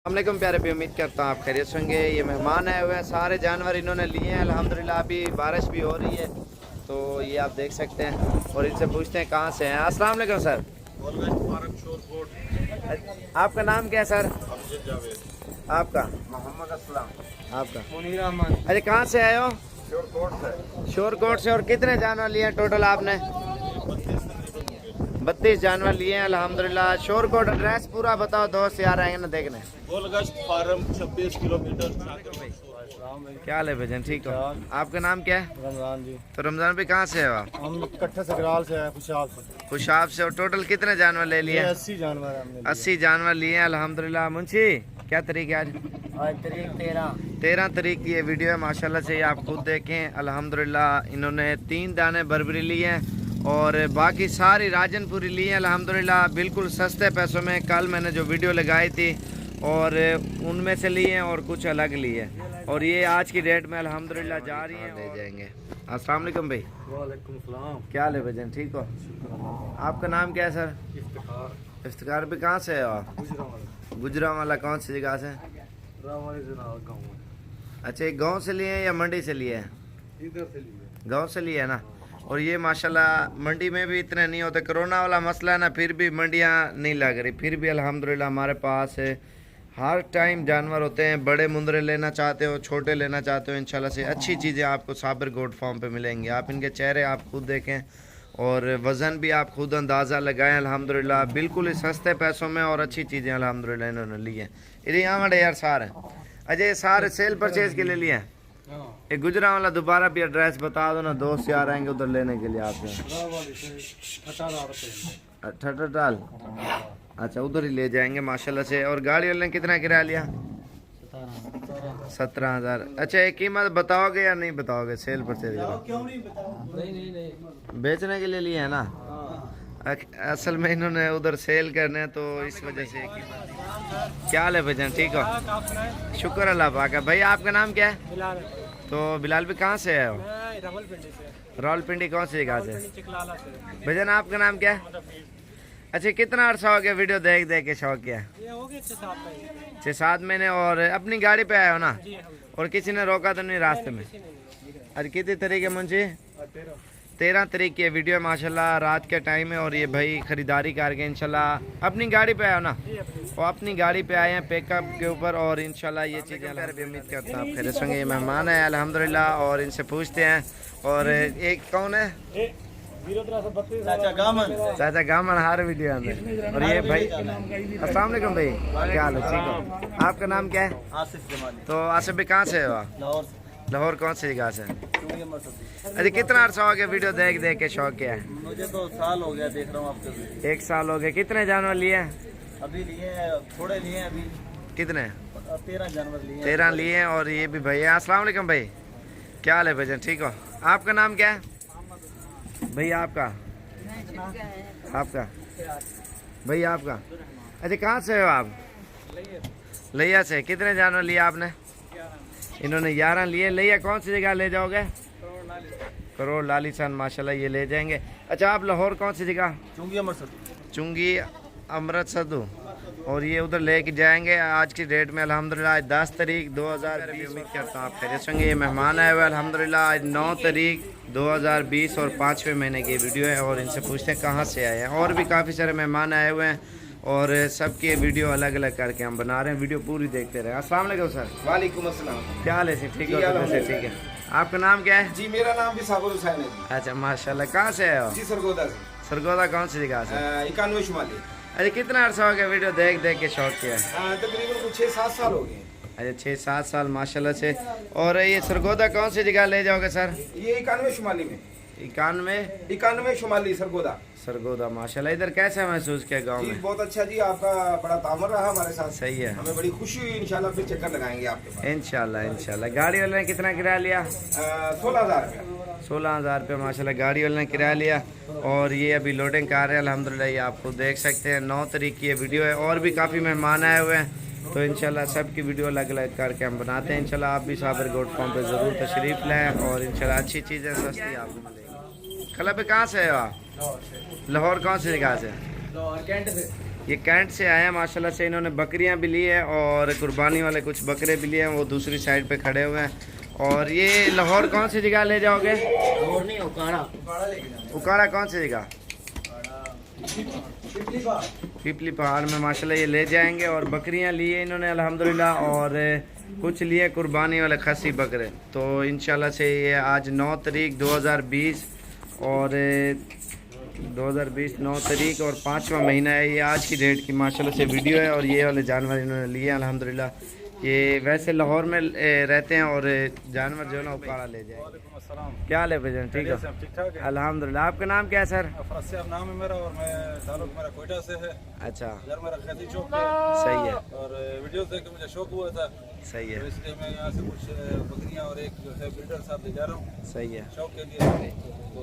अस्सलामुअलैकुम प्यारे भी, उम्मीद करता हूँ आप खैरियत से होंगे। ये मेहमान आए हुए हैं, सारे जानवर इन्होंने लिए हैं अल्हम्दुलिल्लाह। अभी बारिश भी हो रही है तो ये आप देख सकते हैं और इनसे पूछते हैं कहाँ से हैं। अस्सलाम वालेकुम सर। आपका नाम क्या है सर? आपका? मोहम्मद अस्सलाम। आपका? मुनीर अहमद। अरे कहाँ से आए हो? शोरकोट शोरकोट से। और कितने जानवर लिए हैं टोटल आपने? 32 जानवर लिए हैं अल्हम्दुलिल्लाह। शोरकोट एड्रेस पूरा बताओ, दोस्त यार आएंगे ना देखने। गोलगश्त फार्म 26 किलोमीटर। क्या हाल है भजन, ठीक हो? आपका नाम क्या है? रमजान जी। तो रमजान भी कहाँ से है आप? हम कट्ठा सगराल से हैं, खुशाब से। खुशाब से। और टोटल कितने जानवर ले लिए? 80 जानवर हमने 80 जानवर लिए हैं अल्हम्दुलिल्लाह। मुंशी क्या तारीख है आज? तारीख 13 तारीख की ये वीडियो है माशाल्लाह से, ये आप खुद देखें अल्हम्दुलिल्लाह। इन्होंने 3 दाने बर्बरी लिए हैं और बाकी सारी राजनपुरी ली है अल्हम्दुलिल्लाह, बिल्कुल सस्ते पैसों में। कल मैंने जो वीडियो लगाई थी और उनमें से लिए हैं और कुछ अलग लिए हैं और ये आज की डेट में अल्हम्दुलिल्लाह जा रही हैं, ले जाएंगे। अस्सलाम वालेकुम भाई। वालेकुम सलाम। क्या हाल है भजन, ठीक हो? आपका नाम क्या है सर? इफ्तिखार। इफ्तिखार भी कहाँ से है आप? गुजरांवाला। कौन सी जगह से? अच्छा, एक गाँव से लिए हैं या मंडी से लिए हैं? इधर से लिए। गाँव से लिए है ना। और ये माशाल्लाह मंडी में भी इतने नहीं होते, कोरोना वाला मसला है ना, फिर भी मंडियाँ नहीं लग रही। फिर भी अल्हम्दुलिल्लाह हमारे पास हर टाइम जानवर होते हैं। बड़े मुंदरे लेना चाहते हो, छोटे लेना चाहते हो, इंशाल्लाह से अच्छी चीज़ें आपको साबिर गोट फार्म पे मिलेंगी। आप इनके चेहरे आप खुद देखें और वज़न भी आप खुद अंदाज़ा लगाएं अल्हम्दुलिल्लाह, बिल्कुल ही सस्ते पैसों में और अच्छी चीज़ें अल्हम्दुलिल्लाह इन्होंने ली हैं। इधर यहाँ बड़े यार सारे अजय सारे सेल परचेज़ के लिए लिए हैं। एक गुजरा वाला दोबारा भी एड्रेस बता दो ना, दोस्त यार आएंगे उधर लेने के लिए आपसे। ठटटाल। अच्छा, उधर ही ले जाएंगे माशाल्लाह से। और गाड़ी वाले ने कितना किराया लिया? 17,000। अच्छा, एक कीमत बताओगे या नहीं बताओगे? सेल पर सेल बेचने के लिए लिए है ना। असल में इन्होंने उधर सेल करने हैं तो इस वजह से क्या हाल है भजन, ठीक हो? शुक्र अल्लाह पाक है। भाई आपका नाम क्या है? तो बिलाल भी कहाँ से है? रावलपिंडी। कौन सी जगह से? भजन आपका नाम क्या है? अच्छा, कितना अर्सा हो गया वीडियो देख देख के शौक किया? 6-7 महीने। और अपनी गाड़ी पे आए हो ना? और किसी ने रोका तो नहीं रास्ते में? अरे कितनी तारीख है मुंशी? 13 तारीख की वीडियो है माशाल्लाह, रात के टाइम है। और ये भाई ख़रीदारी करके इंशाल्लाह अपनी गाड़ी पे आए हो ना? और अपनी गाड़ी पे आए हैं पिकअप के ऊपर। और इंशाल्लाह ये चीज़ें उम्मीद करता हूँ आप खैर सुनेंगे। ये मेहमान है अल्हम्दुलिल्लाह और इनसे पूछते हैं। और एक कौन है? चाचा गामन हर वीडियो में। और ये भाई अस्सलाम वालेकुम भाई, क्या हाल है, ठीक हो? आपका नाम क्या है? आसिफ जमाली। तो आसिफ भी कहाँ से हो आप? लाहौर। लाहौर। कौन सी जगह से? अरे कितना अर्सा हो गया वीडियो देख देख के शौक किया है? मुझे तो साल हो गया देख रहा हूँ आपके। 1 साल हो गया। कितने जानवर लिए हैं? अभी लिए थोड़े लिए हैं अभी। कितने? 13 जानवर लिए। 13 लिए हैं। और ये भी भैया। अस्सलाम वालेकुम भाई, क्या हाल है भजन, ठीक हो? आपका नाम क्या है भैया? आपका? आपका भैया आपका? अच्छा, कहाँ से हो आप? लिया से। कितने जानवर लिए आपने? इन्होंने 11 लिए। लिया कौन सी जगह ले जाओगे? करोड़ लालीसान माशाल्लाह, ये ले जाएंगे। अच्छा, आप लाहौर कौन सी जगह? चुंगी अमृतसर। और ये उधर लेके जाएंगे आज की डेट में अल्हम्दुलिल्लाह 10 तारीख 2020। उम्मीद करता हूँ आप खैरियत से होंगे। ये मेहमान आए हुए अल्हम्दुलिल्लाह आज 9 तारीख 2020 और 5वें महीने की वीडियो है। और इनसे पूछते हैं कहाँ से आए हैं। और भी काफ़ी सारे मेहमान आए हुए हैं और सबकी वीडियो अलग अलग करके हम बना रहे हैं। वीडियो पूरी देखते रहे। अस्सलाम वालेकुम सर। वालेकुम अस्सलाम। क्या हाल है सर, ठीक हो? ठीक है। आपका नाम क्या है? जी, मेरा नाम भी साबिर हुसैन है जी। अच्छा माशाल्लाह, कहाँ से है? जी, सरगोदा से। सरगोदा। कौन सी जगह से? 91 शुमाली। अरे कितना अर्सा हो गया वीडियो देख देख के शौक किया है? तकरीबन कुछ 6-7 साल हो गए। अच्छा, 6-7 साल माशाल्लाह से। और ये सरगोदा कौन सी जगह ले जाओगे सर? ये 91 शुमाली में। 91 शुमाली सरगोदा। सरगोदा माशाल्लाह। इधर कैसा महसूस किया गांव में? बहुत अच्छा जी, आपका बड़ा तामर रहा हमारे साथ। सही है, हमें बड़ी खुशी हुई। इंशाल्लाह फिर चक्कर लगाएंगे आपके पास। इंशाल्लाह। गाड़ी वाले ने कितना किराया लिया? 16,000 रुपया। 16,000 रुपये माशाल्लाह गाड़ी वाले ने किराया लिया। और ये अभी लोडिंग कर रहे हैं अल्हम्दुलिल्लाह, ये आपको देख सकते हैं। 9 तारीख की ये वीडियो है। और भी काफ़ी मेहमान आए हुए हैं तो इंशाल्लाह सबकी वीडियो अलग अलग करके हम बनाते हैं। इंशाल्लाह आप भी साबिर गोट फार्म पे ज़रूर तशरीफ़ लाएँ और इंशाल्लाह अच्छी चीज़ें सस्ती आपको मिलेगी। खला पे कहाँ से है आप? लाहौर। कौन सी जगह से? ये कैंट से आए हैं माशाल्लाह से। इन्होंने बकरियां भी ली है और कुर्बानी वाले कुछ बकरे भी लिए हैं, वो दूसरी साइड पे खड़े हुए हैं। और ये लाहौर कौन सी जगह ले जाओगे? लाहौर नहीं, उकाड़ा कौन सी जगह? पीपली पहाड़ में माशाल्लाह ये ले जाएंगे। और बकरियां ली है इन्होंने अल्हम्दुलिल्लाह, और कुछ लिए कुर्बानी वाले खसी बकरे। तो इंशाल्लाह से ये आज 9 तारीख 2020 और 2020 9 तारीख और 5वां महीना है। ये आज की डेट की माशाल्लाह से वीडियो है। और ये वाले जानवर इन्होंने लिए अल्हम्दुलिल्लाह। ये वैसे लाहौर में रहते हैं और जानवर जो है ना उकाड़ा ले जाए। क्या हाल है भजन? ठीक है, ठीक ठाक है। अल्हम्दुलिल्लाह। आपका नाम क्या है सर? अफराज नाम है मेरा, और मैं ताल्लुक मेरा कोयटा से है। अच्छा, घर मेरा खैती चौक पे। सही है, और वीडियो देख के मुझे शौक हुआ था, सही है, तो इसलिए मैं यहाँ से कुछ बकरियाँ और एक जो है ब्रीडर साहब ले जा रहा हूँ सही है। शौक के लिए। तो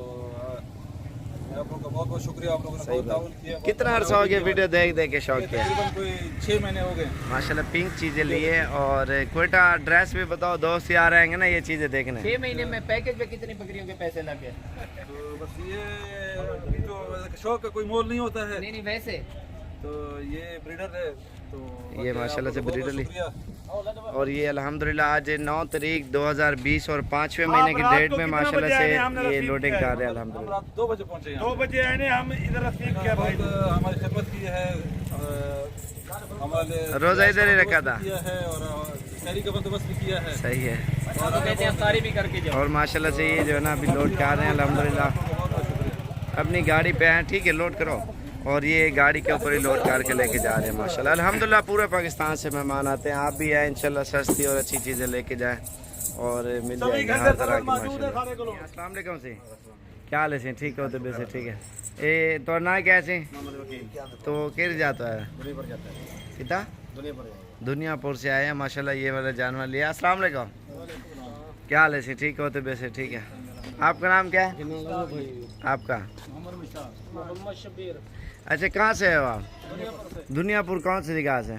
मैं आप लोगों का बहुत बहुत शुक्रिया, आप लोगों ने बहुत ताउन किया। कितना अर्सा हो गया वीडियो देख देख के शौक किया? तकरीबन कोई 6 महीने हो गए माशाल्लाह। पिंक चीज़ें लिए और कोयटा एड्रेस भी बताओ, दोस्त यार आएंगे ना ये चीज़ें देखने। 6 महीने में पैकेज में कितनी बकरियों के पैसे लगे? तो बस ये अभी तो शौक का कोई मोल नहीं होता है। नहीं वैसे तो ये ब्रीडर है, तो ये माशाल्लाह से ब्रीडर ली। शुक्रिया। और ये अल्हम्दुलिल्लाह आज 9 तारीख 2020 और 5वें महीने की डेट में माशाल्लाह से ये लोडिंग कर रहे हैं हम अल्हम्दुलिल्लाह। रात 2 बजे पहुंचे यहाँ। 2 बजे आए ने हम इधर रसीद किया भाई। बहुत हमारी खिदमत की है, हमारे रोज़ा इधर ही रखा था। किया है और शहरी का बंदोबस्त भी किया है। सही है। और तो कहते हैं अफ्तारी भी करके जाओ। और माशाल्लाह से ये जो है ना अभी लोड कर रहे हैं अल्हम्दुलिल्लाह। बहुत बहुत शुक्रिया। अपनी गाड़ी पे हैं, ठीक है, लोड करो। और ये गाड़ी के ऊपर ही लोड करके लेके जा रहे हैं माशाल्लाह। अल्हम्दुलिल्लाह पूरे पाकिस्तान से मेहमान आते हैं। आप भी आए इंशाल्लाह, सस्ती और अच्छी चीज़ें लेके जाएं और मिल जाएगी हर तरह की माशाल्लाह। अस्सलाम वालेकुम सी, क्या हाल है सी? ठीक हो तो वैसे ठीक है। ए तो ना क्या सी तो किर जाता है कितना दुनियापुर से आए हैं माशाल्लाह। ये वाला जानवर लिया। अस्सलाम वालेकुम, क्या हाल है सी? ठीक हो तो वैसे ठीक है। आपका नाम क्या है? आपका? मोहम्मद शबीर। अच्छा, कहाँ से हो आप? दुनियापुर कौन सी जगह से?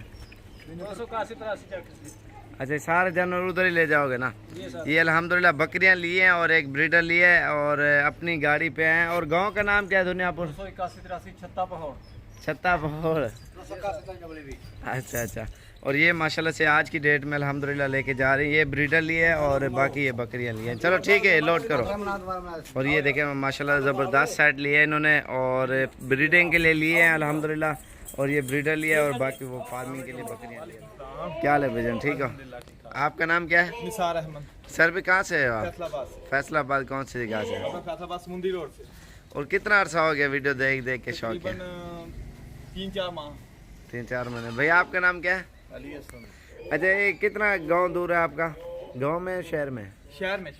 अच्छा, सारे जानवर उधर ही ले जाओगे ना? ये अल्हम्दुलिल्लाह बकरियां लिए हैं और एक ब्रीडर लिए है और अपनी गाड़ी पे हैं। और गांव का नाम क्या है दुनियापुर? छत्ता पहाड़। अच्छा अच्छा। और ये माशाल्लाह से आज की डेट में अल्हम्दुलिल्लाह लेके जा रही है। ये ब्रीडर लिए है और बाकी ये बकरियां लिए हैं। चलो ठीक है, लोड करो। और ये देखें माशाल्लाह ज़बरदस्त सेट लिए इन्होंने और ब्रीडिंग के लिए लिए हैं अल्हम्दुलिल्लाह। और ये ब्रीडर लिए और बाकी वो फार्मिंग के लिए बकरियां लिए। क्या हाल है भजन? ठीक हो? आपका नाम क्या है? निसार अहमद, सर भी कहाँ से है आप? फैसलाबाद से। फैसलाबाद कौन सी जगह से? मैं फैसलाबाद समुंदी रोड से। और कितना अर्सा हो गया वीडियो देख देख के शौक है? तकरीबन 3-4 माह। 3-4 महीने। भैया आपका नाम क्या है? अली हसन। अच्छा, ये कितना गांव दूर है आपका? गांव में शहर में? शहर में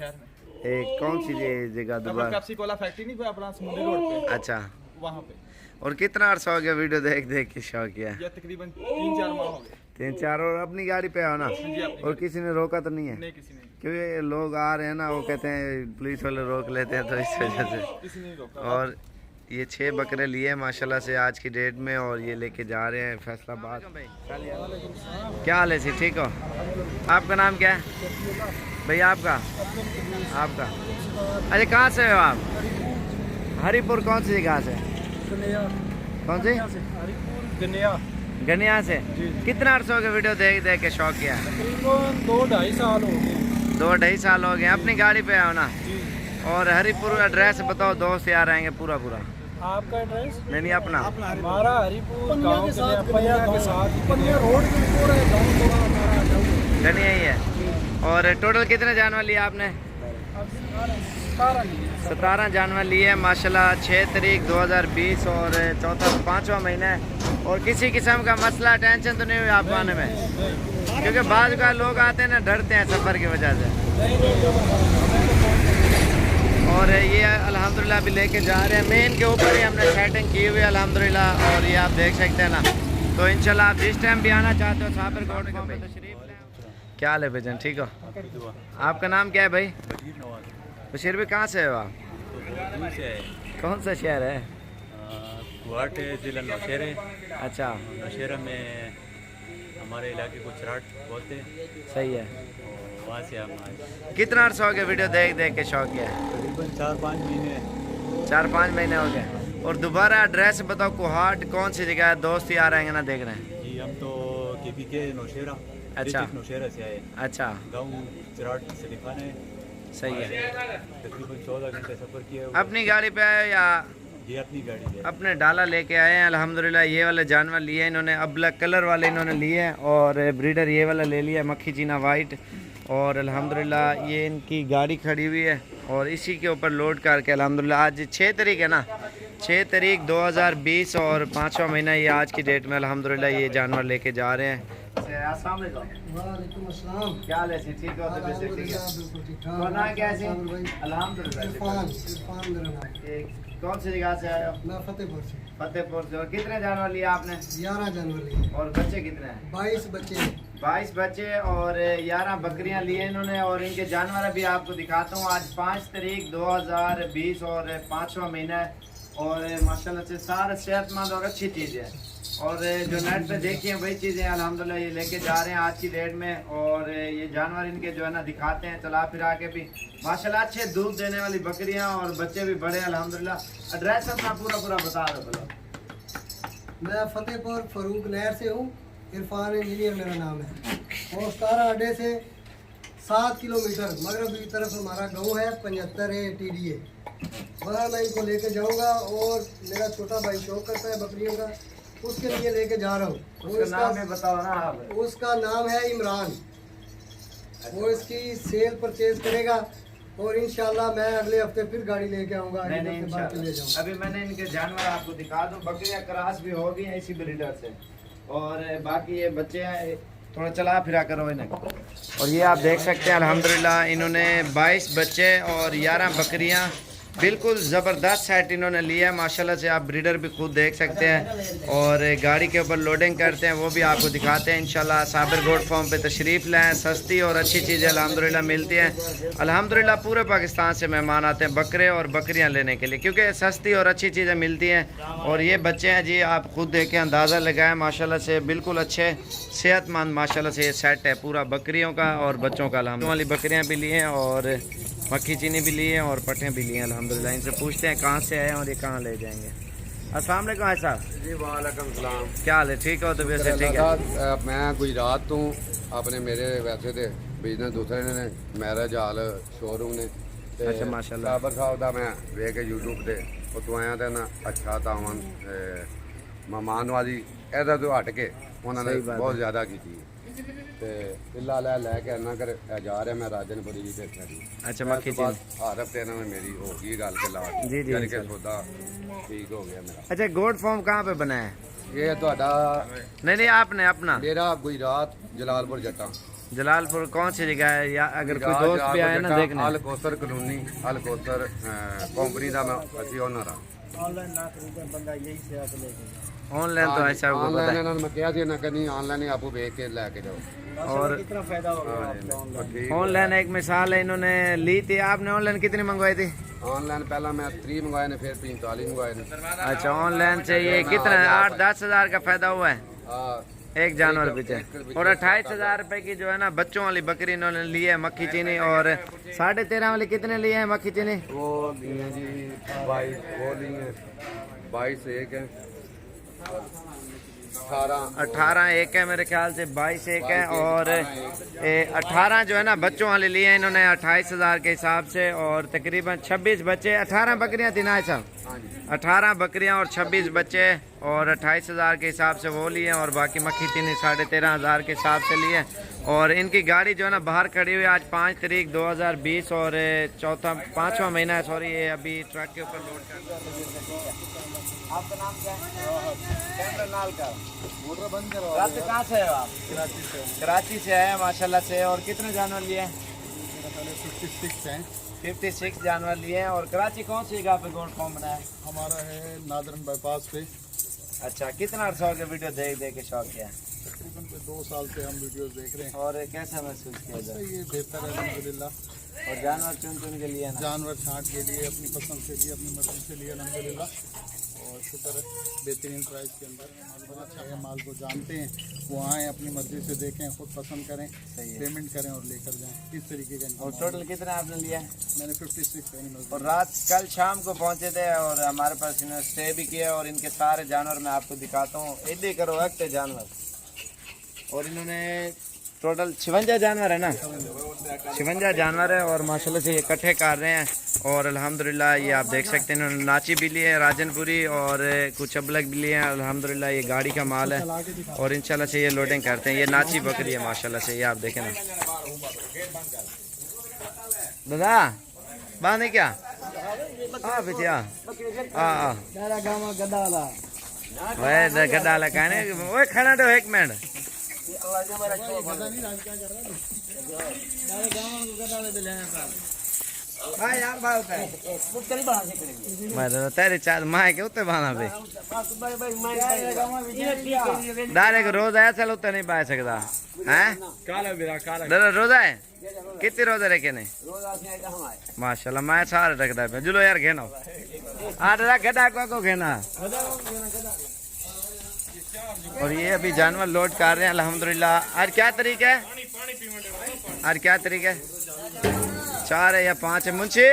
कौन सी जगह दोबारा? पेप्सी कोला फैक्ट्री नहीं पे अपना समुंदी रोड पे, अच्छा। वहाँ पे। और कितना अर्सा हो गया वीडियो देख देख के शौक किया? ये तकरीबन 3-4 माह हो गए। 3-4। और अपनी गाड़ी पे आओ ना? जी, अपनी और किसी ने रोका तो नहीं है? नहीं, किसी ने क्योंकि लोग आ रहे हैं ना, वो कहते हैं पुलिस वाले रोक लेते हैं, तो इस वजह से। किसी ने रोका। और ये 6 बकरे लिए माशाल्लाह से आज की डेट में और ये लेके जा रहे हैं फैसलाबाद। क्या हाल है सी? ठीक हो? आपका नाम क्या है भैया? आपका? आपका? अरे कहाँ से हो आप? हरीपुर कौन सी जगह से? कौन सी? गनिया से। कितना अर्सा हो गया वीडियो देख देख के शौक किया? तकरीबन 2-2.5 साल हो गए। 2-2.5 साल हो गए। अपनी गाड़ी पे आओ ना? और हरीपुर एड्रेस बताओ, दोस्त यार आएंगे पूरा पूरा। आपका एड्रेस? नहीं अपना। हमारा हरीपुर गांव के साथ पन्या के साथ पन्या रोड के ऊपर है गांव थोड़ा हमारा। गनिया ही है। और टोटल कितने जानवर लिए आपने? 17 जानवर लिए माशाल्लाह। 6 तारीख 2020 और 5वां महीना है। और किसी किस्म का मसला टेंशन तो नहीं हुई आपको आने में? क्योंकि बाद का लोग आते हैं ना, डरते हैं सफ़र की वजह से। और ये अल्हम्दुलिल्लाह भी लेके जा रहे हैं। मेन के ऊपर ही हमने सेटिंग की हुई है अल्हम्दुलिल्लाह। और ये आप देख सकते हैं ना। तो इंशाल्लाह आप जिस टाइम भी आना चाहते हो साबर कोट को तशरीफ लें। क्या हाल है भजन? ठीक हो? आपका नाम क्या है भाई? बशीर भाई, कहाँ से हो आप? कौन सा शहर है? गुवाहाटी जिला नौशहरा। अच्छा, नौशहरा में हमारे इलाके को चराट बोलते हैं, सही है। वहाँ से हम आए। कितना अर्सा हो गया वीडियो देख देख के शौक किया? तकरीबन 4-5 महीने। 4-5 महीने हो गए। और दोबारा एड्रेस बताओ, कोहाट कौन सी जगह है? दोस्त यार आएंगे ना देख रहे हैं। जी हम तो केपी के नौशेरा, अच्छा। डिस्ट्रिक्ट नौशेरा से आए। अच्छा, गाँव चिराट शरीफा ने सही है। तकरीबन 14 घंटे सफ़र किया। अपनी गाड़ी पे आए या ये अपनी गाड़ी है। अपने डाला लेके आए हैं? अल्हम्दुलिल्लाह ये वाले जानवर लिए इन्होंने, अब ब्लैक कलर वाले इन्होंने लिए हैं और ब्रीडर ये वाला ले लिया मक्खी चीना वाइट। और अल्हम्दुलिल्लाह ये इनकी गाड़ी खड़ी हुई है और इसी के ऊपर लोड करके अल्हम्दुलिल्लाह आज 6 तारीख है ना, 6 तारीख 2020 और 5वां महीना ये आज की डेट में अल्हम्दुलिल्लाह ये जानवर लेके जा रहे हैं। अस्सलाम वालेकुम। वालेकुम अस्सलाम। क्या हाल है? ठीक हो? तबीयत ठीक है? बिल्कुल ठीक ठाक। तो ना कैसे? इरफान अल्हम्दुलिल्लाह। इरफान मेरा नाम है। कौन सी जगह से आए हो? मैं फतेहपुर से। फतेहपुर से। और कितने जानवर लिए आपने? 11 जानवर लिए। और बच्चे कितने हैं? 22 बच्चे। 22 बच्चे और 11 बकरियां लिए इन्होंने। और इनके जानवर अभी आपको दिखाता हूँ। आज 5 तारीख 2020 और 5वां महीना है और माशाल्लाह से सारा सेहतमंद और अच्छी चीज़ है। और जो नेट पे देखिए वही चीज़ें अल्हम्दुलिल्लाह ये लेके जा रहे हैं आज की डेट में। और ये जानवर इनके जो है ना दिखाते हैं चला फिरा के भी माशाल्लाह अच्छे दूध देने वाली बकरियां और बच्चे भी बड़े अल्हम्दुलिल्लाह। एड्रेस अपना पूरा बता दो बोलो। मैं फतेहपुर फरूक नहर से हूँ। इरफान इंजीनियर मेरा नाम है। और 17 अड्डे से 7 किलोमीटर मगरब की तरफ हमारा गाँव है। 75 है TDA। वहाँ मैं इनको लेके जाऊँगा और मेरा छोटा भाई शौक करता है बकरियों का, उसके लिए लेके जा रहा हूँ। उसका नाम भी बताओ ना आप। उसका नाम है इमरान। वो इसकी सेल परचेज करेगा और इंशाल्लाह मैं अगले हफ्ते फिर गाड़ी लेके आऊँगा। नहीं इंशाल्लाह। अभी मैंने इनके जानवर आपको दिखा दूं। बकरियां क्रॉस भी होगी हैं इसी ब्रीडर से। और बाकी ये बच्चे हैं, थोड़ा चला फिरा करो इन्हें। और ये आप देख सकते हैं अल्हम्दुलिल्लाह इन्होंने 22 बच्चे और 11 बकरियां बिल्कुल ज़बरदस्त सेट इन्होंने लिया है माशाल्लाह से। आप ब्रीडर भी खुद देख सकते हैं और गाड़ी के ऊपर लोडिंग करते हैं, वो भी आपको दिखाते हैं इंशाल्लाह। साबिर गोट फार्म पे तशरीफ़ लाएँ। सस्ती और अच्छी चीज़ें अल्हम्दुलिल्लाह मिलती हैं। अल्हम्दुलिल्लाह पूरे पाकिस्तान से मेहमान आते हैं बकरे और बकरियां लेने के लिए, क्योंकि सस्ती और अच्छी चीज़ें मिलती हैं। और ये बच्चे हैं जी, आप खुद देखें, अंदाज़ा लगाएँ माशाल्लाह से बिल्कुल अच्छे सेहतमंद माशाल्लाह से ये सेट है पूरा बकरियों का और बच्चों का। अल्हम्दुलिल्लाह वाली बकरियाँ भी ली हैं और मक्खी चीनी भी लिए हैं और पट्टे भी लिए हैं अल्हम्दुलिल्लाह। इनसे पूछते हैं कहाँ से आए हैं और ये कहाँ ले जाएंगे। अस्सलाम वालेकुम भाई साहब। जी वालेकुम सलाम। क्या हाल है? ठीक हो? तबीयत से ठीक है? मैं गुजरात तो अपने मेरे वैसे तो बिजनेस दूसरे ने मैरिज हाल शोरूम ने। अच्छा माशाल्लाह। साबर साहब का मैं वेख के यूट्यूब से उतों आया तो ना अच्छा तावन मेहमानवाजी ऐसा तो हट के उन्होंने बहुत ज़्यादा की थी। पिल्ला लैके आना कर जा रहा मैं राजनपुरी जी से। अच्छा मक्खी चीनी हर हफ्ते ना मेरी होगी गल के ला जी जी के सौदा ठीक हो गया मेरा। अच्छा गोट फार्म कहाँ पे बना है? ये तो नहीं आपने अपना? मेरा गुजरात जलालपुर जट्टा। जलालपुर कौन सी जगह है? या अगर कोई दोस्त भी आए ना देखने। अल कोसर कॉलोनी अल कोसर कंपनी का मैं अच्छी ओनर हाँ। ऑनलाइन तो ऐसा ऑनलाइन इन्होंने मैं कहा ना कहीं ऑनलाइन ही आपको वेख के लेके जाओ। और कितना फायदा होगा? ऑनलाइन एक मिसाल है, इन्होंने ली थी। आपने ऑनलाइन कितनी मंगवाई थी? ऑनलाइन पहला मैं 3 मंगवाए ने, फिर 45 मंगवाए ने। अच्छा ऑनलाइन से ये कितना 8-10 हज़ार का फायदा हुआ है एक जानवर पीछे। और 28,000 रुपए की जो है ना बच्चों वाली बकरी इन्होंने ली है मक्खी चीनी। और 13.5 वाली कितने लिए हैं मक्खी चीनी? वो लिए जी 22 वो लिए 22 एक है 18 एक है मेरे ख्याल से, 22 एक है और 18 जो है ना बच्चों वाले लिए हैं इन्होंने 28,000 के हिसाब से। और तकरीबन 26 बच्चे, 18 बकरियां थी ना साहब? 18 बकरियां और 26 बच्चे और 28,000 के हिसाब से वो लिए और बाकी मक्खी चीनी 13,500 के हिसाब से लिए। और इनकी गाड़ी जो है ना बाहर खड़ी हुई आज 5 तारीख 2020 और 5वां महीना है सॉरी। ये अभी ट्रक के ऊपर लोड कर। आपका नाम क्या है? कैमरा नाल का मोटर बंद करो। कहाँ से है आप? कराची से। कराची से आए माशाल्लाह से। और कितने जानवर लिए? 56 हैं। 56 जानवर लिए हैं। और कराची कौन सी जगह पे गोट फार्म बनाया? हमारा है नादरन बाईपास पे। अच्छा कितना अर्सा हो गया वीडियो देख के शौक किया? तकरीबन 2 साल से हम वीडियोस देख रहे हैं। और कैसा महसूस किया जाए? ये बेहतर है अल्हम्दुलिल्लाह। और जानवर चुन के लिए ना? जानवर छांट के लिए अपनी पसंद से लिए अपनी मर्जी से लिए अल्हम्दुलिल्लाह। और शुक्र है, बेहतरीन प्राइस के अंदर माल बहुत अच्छा है। माल को जानते हैं वो आएँ, अपनी मर्जी से देखें, खुद पसंद करें, पेमेंट करें और लेकर जाएं। इस तरीके का और टोटल कितना आपने लिया? मैंने 56 एनिमल्स। और रात कल शाम को पहुंचे थे और हमारे पास इन्होंने स्टे भी किया और इनके सारे जानवर मैं आपको दिखाता हूँ। इधर करो वक्त जानवर, और इन्होंने टोटल 56 जानवर है ना, 56 जानवर है और माशाल्लाह से ये इकट्ठे कर रहे हैं। और अल्हम्दुलिल्लाह ये आप देख सकते हैं इन्होंने नाची भी ली है राजनपुरी और कुछ अबलग भी लिए हैं। अल्हम्दुलिल्लाह ये गाड़ी का माल है और इंशाल्लाह से ये लोडिंग करते हैं। ये नाची बकरी है माशाल्लाह से, ये आप देखें ना। दादा बांधे क्या बिटिया गड्ढा कहने वो खड़ा दो एक मिनट। मैं तेरे चार माए के उत्ते बांधा भाई डायरेक्ट रोज आया चल उत्ते नहीं पा सकता है। दादा रोज आए कितने रोज रखे नहीं माशाल्लाह मैं सारे रखता है। जुलो यार घेना गड्ढा को घेना। और ये अभी जानवर लोड कर रहे हैं अल्हम्दुलिल्लाह। और क्या तरीका है, और क्या तरीका है? 4 है या 5 है मुंशी?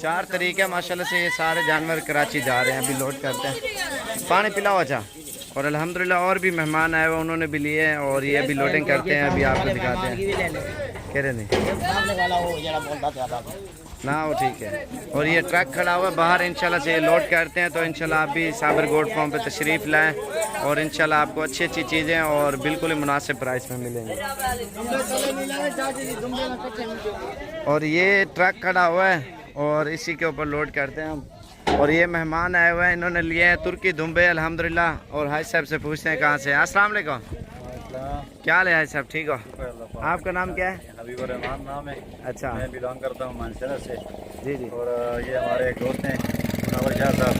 4 तरीके माशाल्लाह से ये सारे जानवर कराची जा रहे हैं, अभी लोड करते हैं। पानी पिलाओ अच्छा। और अल्हम्दुलिल्लाह और भी मेहमान आए हुए उन्होंने भी लिए हैं और ये अभी लोडिंग करते हैं, अभी आपको दिखाते हैं। कह रहे नहीं ना वो ठीक है। और ये ट्रक खड़ा हुआ बाहर, इंशाल्लाह से ये लोड करते हैं। तो इंशाल्लाह आप भी साबर गोट फार्म पे तशरीफ़ लाएं और इंशाल्लाह आपको अच्छी अच्छी चीज़ें और बिल्कुल ही मुनासिब प्राइस में मिलेंगे। और ये ट्रक खड़ा हुआ है और इसी के ऊपर लोड करते हैं हम। और ये मेहमान आए हुए हैं, इन्होंने लिए हैं तुर्की दुम्बे अल्हम्दुलिल्लाह। और हाजी साहब से पूछते हैं कहाँ से। अस्सलाम वालेकुम, क्या हाल है हाजी साहब? ठीक हो? आपका नाम क्या है? हबीबुर रहमान नाम है। अच्छा, मैं बिलोंग करता हूँ मानसरा से। जी जी। और ये हमारे एक दोस्त हैं मुनव्वर शाह साहब,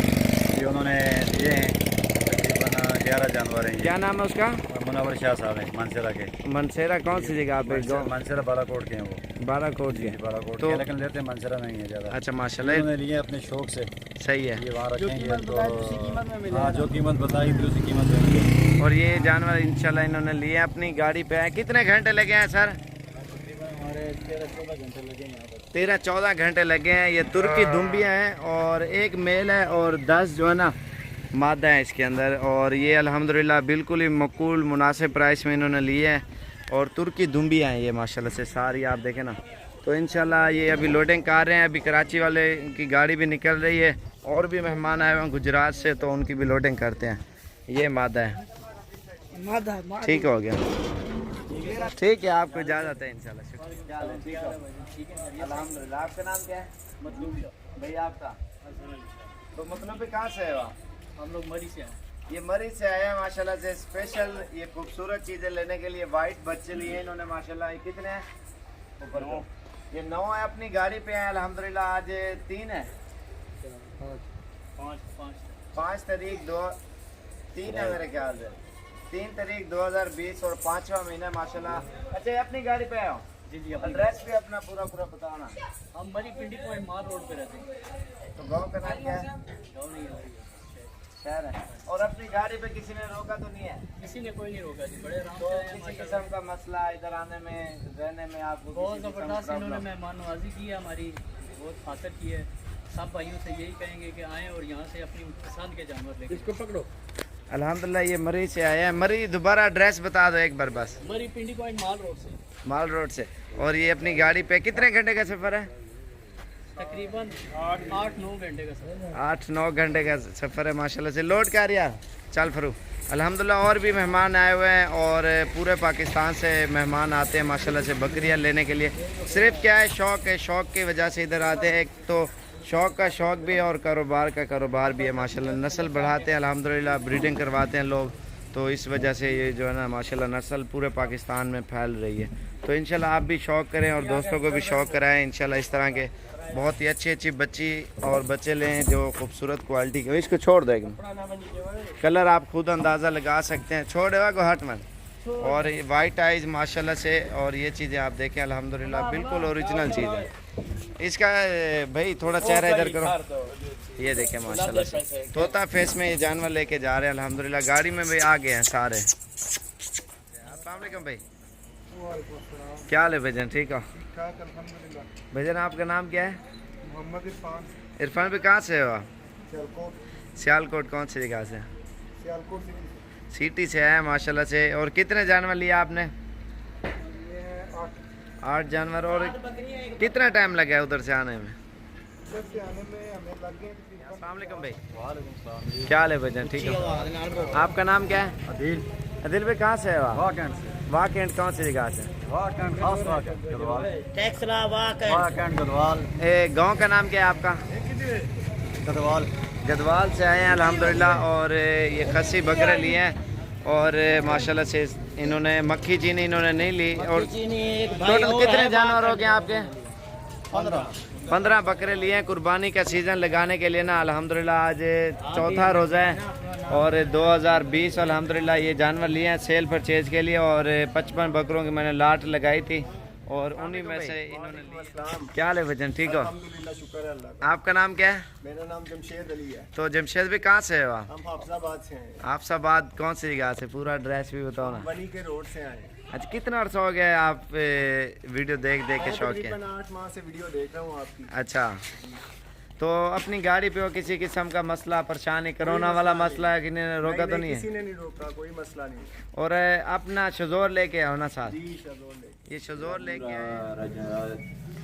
ये उन्होंने दिए हैं तकरीबन 11 जानवर हैं। क्या नाम है उसका? मुनव्वर शाह साहब हैं मानसरा के। मनसेरा कौन सी जगह पे? मानसरा बालाकोट के हैं वो। बालाकोट के? बालाकोट तो के, लेकिन लेते मानसरा नहीं है ज़्यादा। अच्छा माशाल्लाह, उन्होंने लिए अपने शौक से। सही है। ये वहाँ रखेंगे तो हाँ जो कीमत बताई थी उसी कीमत में। और ये जानवर इंशाल्लाह इन्होंने लिए अपनी गाड़ी पे है। कितने घंटे लगे हैं सर? हमारे 13-14 घंटे लगे हैं यहाँ पर। 13-14 घंटे लगे हैं। ये तुर्की दुम्बियाँ हैं और एक मेल है और 10 जो है ना मादा है इसके अंदर। और ये अल्हम्दुलिल्लाह बिल्कुल ही मकबूल मुनासिब प्राइस में इन्होंने लिए हैं। और तुर्की दुम्बियाँ हैं ये माशाल्लाह से सारी, आप देखें ना। तो इंशाल्लाह ये अभी लोडिंग कर रहे हैं, अभी कराची वाले की गाड़ी भी निकल रही है और भी मेहमान आए हुए हैं गुजरात से, तो उनकी भी लोडिंग करते हैं। ये मादा है, ठीक हो गया, ठीक है, आपको इजाज़त है इंशाल्लाह। शुक्रिया, अल्हम्दुलिल्लाह। आपका नाम क्या है? भैया आपका? तो मतलब कहाँ से है आप? हम लोग मरी से हैं। ये मरी से आए हैं माशाल्लाह से स्पेशल ये खूबसूरत चीज़ें लेने के लिए। वाइट बच्चे लिए इन्होंने माशाल्लाह। ये कितने हैं? ऊपर 9। ये 9 है, अपनी गाड़ी पे हैं अल्हम्दुलिल्लाह। आज 3 है, 5 तारीख 3 है मेरे ख्याल से, 3 तारीख 2020 और 5वां महीना माशाल्लाह। अच्छा ये अपनी गाड़ी पे आओ जी जी। एड्रेस भी अपना पूरा बताओ ना। हम मरी पिंडी पॉइंट माल रोड पे रहते हैं। तो गाँव का नाम क्या है? गाँव नहीं है, शहर है। और अपनी गाड़ी पे किसी ने रोका तो नहीं है? किसी ने कोई नहीं रोका जी, बड़े आराम तो से आए हैं किसी माशाल्लाह। किस्म का मसला इधर आने में रहने में आपको बहुत किसी किस्म की ज़बरदस्त इन्होंने प्रॉब्लम? मेहमान नवाजी की है हमारी, बहुत खातिर की है। सब भाइयों से यही कहेंगे कि आएँ और यहाँ से अपनी पसंद के जानवर लेकर। इसको पकड़ो। अल्हम्दुलिल्लाह ये मरी से आया है। मरी दोबारा एड्रेस बता दो एक बार बस। मरी पिंडी पॉइंट माल रोड से। माल रोड से। और ये अपनी गाड़ी पे कितने घंटे का सफ़र है? तकरीबन 8-9 घंटे का सफर। 8-9 घंटे का सफ़र है माशाल्लाह से। लोड कर यार चल फरू। अल्हम्दुलिल्लाह और भी मेहमान आए हुए हैं और पूरे पाकिस्तान से मेहमान आते हैं माशाल्लाह से बकरियां लेने के लिए। सिर्फ क्या है, शौक़ है, शौक़ की वजह से इधर आते हैं। एक तो शौक़ का शौक़ भी है और कारोबार का कारोबार भी है माशाल्लाह। नस्ल बढ़ाते हैं अल्हम्दुलिल्लाह, ब्रीडिंग करवाते हैं लोग, तो इस वजह से ये जो है ना माशाल्लाह नस्ल पूरे पाकिस्तान में फैल रही है। तो इंशाल्लाह आप भी शौक़ करें और दोस्तों को भी शौक़ कराएं। इंशाल्लाह इस तरह के बहुत ही अच्छी अच्छी बच्ची और बच्चे लें जो खूबसूरत क्वालिटी के। इसको छोड़ दो एकदम, कलर आप खुद अंदाज़ा लगा सकते हैं। छोड़ देगा को हट मन। और ये वाइट आइज माशाल्लाह से। और ये चीज़ें आप देखें अल्हम्दुलिल्लाह बिल्कुल ओरिजिनल चीज़ है। इसका भाई थोड़ा चेहरा इधर करो। ये देखें माशाल्लाह से तोता फेस में ये जानवर लेके जा रहे हैं अल्हम्दुलिल्लाह। गाड़ी में भी आ गए हैं सारे। अस्सलाम वालेकुम भाई, क्या हाल है भाईजान? ठीक हो भाईजान? आपका नाम क्या है? मोहम्मद इरफान। इरफान भी कहाँ से हो आप? सियालकोट। सियालकोट कौन सी जगह से? सियालकोट सिटी से है माशाल्लाह से। और कितने जानवर लिया आपने? 8 जानवर। और कितना टाइम लगा है उधर से आने में? अस्सलाम वालेकुम भाई, क्या हाल है भाईजान? ठीक है। आपका नाम क्या है? अदील। अदिल भाई कहाँ से है? वाकैंड से। वाकैंड कौन सी जगह से? वाकैंड खास वाकैंड गदवाल। वाकैंड गदवाल। गांव का नाम क्या है आपका? गदवाल। गदवाल से आए हैं अल्हम्दुलिल्लाह। और ये खस्सी बकरे लिए हैं और माशाल्लाह से इन्होंने मक्खी चीनी इन्होंने नहीं ली। और टोटल कितने जानवर हो गए आपके? 15 बकरे लिए हैं कुर्बानी का सीज़न लगाने के लिए ना अल्हम्दुलिल्लाह। आज चौथा रोज़ा है और 2020 अल्हम्दुलिल्लाह ये जानवर लिए हैं सेल परचेज के लिए। और 55 बकरों की मैंने लाट लगाई थी और उन्हीं में से इन्होंने लिए। क्या हाल है भजन? ठीक हो? अल्हम्दुलिल्लाह, शुक्र है अल्लाह का। आपका नाम क्या है? मेरा नाम जमशेद अली है। तो जमशेद भी कहाँ से हो आप? हम हाफिजाबाद से हैं। हाफिजाबाद कौन सी जगह से? पूरा एड्रेस भी बताओ ना। बनी के रोड से आए। अच्छा, कितना अर्सा हो गया आप वीडियो देख देख के शौक है? 8 माह से वीडियो देख रहा हूँ आपकी। अच्छा, तो अपनी गाड़ी पे हो किसी किस्म का मसला परेशानी कोरोना वाला मसला है कि नहीं? रोका तो नहीं किसी है? ने नहीं रोका, कोई मसला नहीं। और अपना शजोर लेके आओ ना साथ। जी शजोर ले। ये शजोर लेके आए।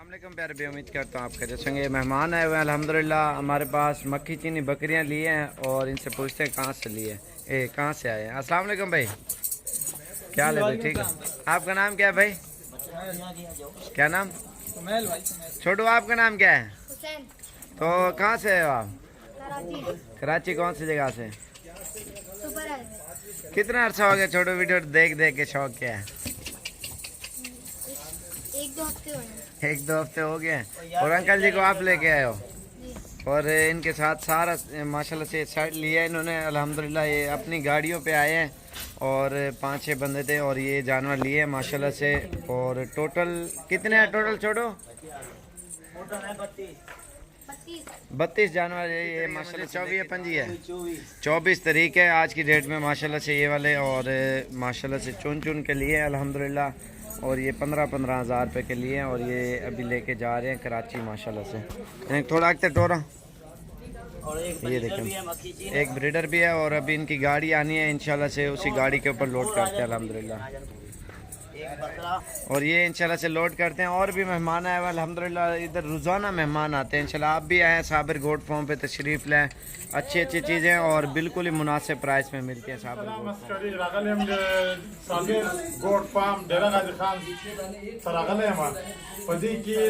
अस्सलामुअलैकुम प्यारे भाई, उम्मीद करता हूँ आप खैरियत से होंगे। मेहमान आए हुए हैं अल्हम्दुलिल्लाह। हमारे पास मक्खी चीनी बकरियाँ लिए हैं और इनसे पूछते हैं कहाँ से लिए, कहाँ से आए हैं। अस्सलाम वालेकुम भाई, क्या हाल है भाई? ठीक है। आपका नाम क्या है भाई? क्या नाम? छोटू, आपका नाम क्या है? तो कहाँ से है आप? कराची कौन सी जगह से? कितना अर्सा हो गया छोटू वीडियो देख देख के? शौक क्या है? 1-2 हफ्ते हो गए। और अंकल जी को आप लेके आए हो और इनके साथ सारा माशाल्लाह से सेट लिया इन्होंने अल्हम्दुलिल्लाह। ये अपनी गाड़ियों पे आए हैं और 5-6 बंदे थे और ये जानवर लिए माशाल्लाह से। और टोटल कितने हैं टोटल छोड़ो? 32 जानवर है ये माशाल्लाह। 24-25 है, 24 तारीख है आज की डेट में माशाल्लाह से ये वाले। और माशाल्लाह से चुन चुन के लिए अल्हम्दुलिल्लाह। और ये 15-15 हज़ार रुपये के लिए हैं और ये अभी लेके जा रहे हैं कराची माशाल्लाह से। थोड़ा आगे टोरा ये देखें, एक ब्रीडर भी है और अभी इनकी गाड़ी आनी है इंशाल्लाह से, उसी गाड़ी के ऊपर लोड करते हैं अल्हम्दुलिल्लाह। और ये इंशाल्लाह से लोड करते हैं। और भी मेहमान आए हुए अल्हम्दुलिल्लाह, इधर रोज़ाना मेहमान आते हैं इंशाल्लाह। आप भी आएँ साबिर गोट फार्म पे तशरीफ़ लें, अच्छी अच्छी चीज़ें और बिल्कुल ही मुनासिब प्राइस में मिलती हैं साबिर गोट फार्म डेरा गाजी खान सरागले मा पदी की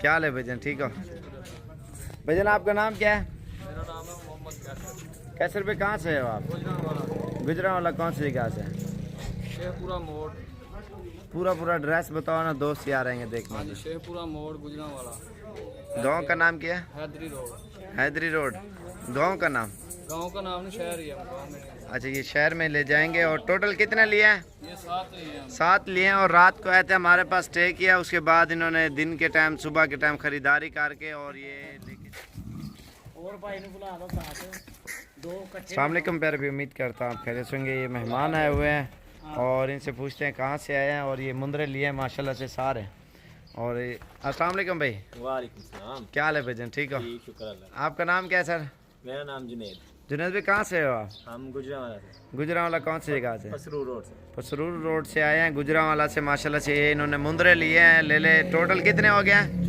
क्या हाल है भजन? ठीक हो भजन? आपका नाम क्या है? मेरा नाम है मोहम्मद कैसर। कैसर पे कहाँ से हो आप? गुजरांवाला कौन सी जगह से? शेखपुरा मोड़। पूरा ड्रेस बताओ ना, दोस्त यार आएंगे देखने के। शेखपुरा मोड़ गुजरांवाला। गांव का नाम क्या है? हैदरी रोड। हैदरी रोड गांव का नाम? गांव का नाम नहीं, शहर ही है गाँव में। अच्छा, ये शहर में ले जाएंगे। और टोटल कितना लिया है? ये 7 ही है। 7 लिए हैं। और रात को आए थे हमारे पास स्टे किया, उसके बाद इन्होंने दिन के टाइम सुबह के टाइम खरीदारी करके और ये लेके। अस्सलाम वालेकुम प्यारे भी, उम्मीद करता हूँ आप खैरियत से होंगे। ये मेहमान आए हुए हैं और इनसे पूछते हैं कहाँ से आए हैं। और ये मुंदरे लिए हैं माशाल्लाह से सारे। और अस्सलाम वालेकुम भाई। वालेकुम सलाम। क्या हाल है भजन? ठीक हो? शुक्र अल्लाह। आपका नाम क्या है सर? मेरा नाम जुनेद। जुनेद भाई कहाँ से हो आप? हम गुजरावाला से। गुजरावाला कौन सी जगह से? पसरूर रोड से। पसरूर रोड से आए हैं गुजरावाला से। माशाल्लाह से ये इन्होंने मुंदरे लिए हैं। ले ले टोटल कितने हो गए हैं?